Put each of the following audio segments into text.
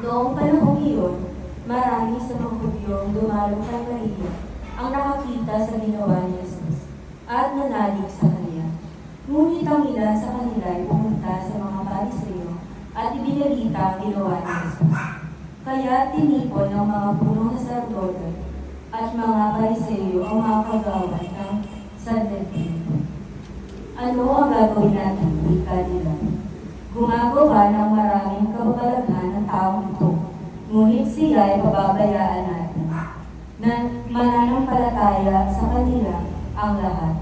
Noong panahong iyon, marami sa mga Hudyong dumalo kay Maria ang nakakita sa ginawa ni Jesus at nanalig sa kanya. Ngunit ang ilan sa kanila ay pumunta sa mga Pariseo at ibinalita ang ginawa ni Jesus. Kaya tinipon ng mga punong saserdote at mga Pariseo ang mga kagawad ng Sanhedrin. Ano ang gagawin natin? Ika nila. Gumagawa ng maraming kababalaghan ng taong ito, ngunit siya ay pababayaan natin na mananampalataya sa kanila ang lahat.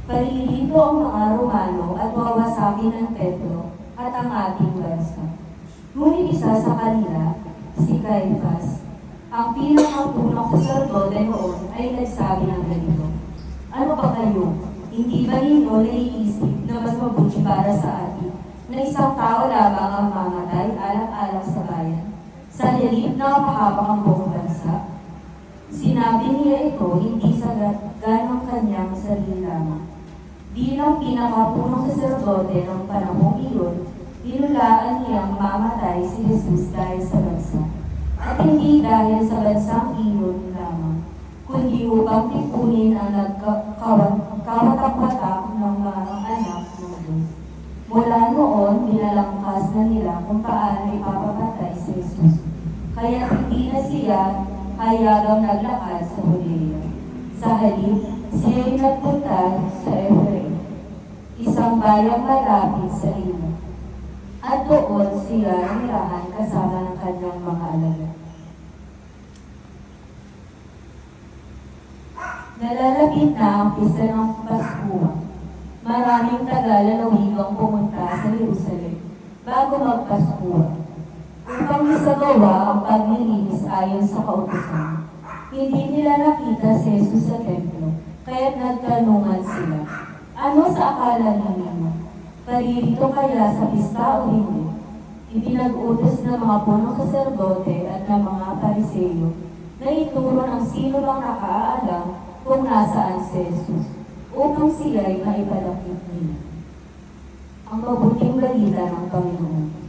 Paririto ang mga Romano at wawasakin ng templo at ang ating bansa. Ngunit isa sa kanila, si Caifás, ang pinakapunong saserdote noon, ay nagsabi ng ganito, "Ano ba kayo? Hindi ba ninyo naiisip na mas mabuti para sa atin na isang tao lamang ang mamatay alang-alang sa bayan, sa halip na mapahamak ang buong bansa?" Sinabi niya ito hindi sa ganang kanyang sarili lamang. Bilang pinakapunong saserdote ng panahong iyon, inulaan niyang mamatay si Jesus dahil sa bansa. At hindi dahil sa bansang iyon lamang, kundi upang tipunin ang nagkawatak-watak ng mga anak ng Diyos. Mula noon, binalangkas na nila kung paano ipapapatay si Jesus. Kaya hindi na siya hayagang naglakad sa Judea. Sa halip, siya'y nagpunta sa Efraim, isang bayang malapit sa ino. At doon siya nirahan kasama ng kanyang mga alagad. Nalalapit na ang pista ng Paskuha. Maraming taga-lalawigang pumunta sa Jerusalem bago magpaskuha upang isagawa ang paglilinis ayon sa kautusan. Hindi nila nakita si Jesus sa templo, kaya't nagtanungan sila, "Ano sa akala ninyo? Paririto kaya sa pista o hindi?" Ipinag-utos ng mga punong saserdote at ng mga Pariseo na ituro ng sino bang nakaalam kung nasaan si Jesus, upang sila'y maipadakip nila. Ang mabuting balita ng Panginoon.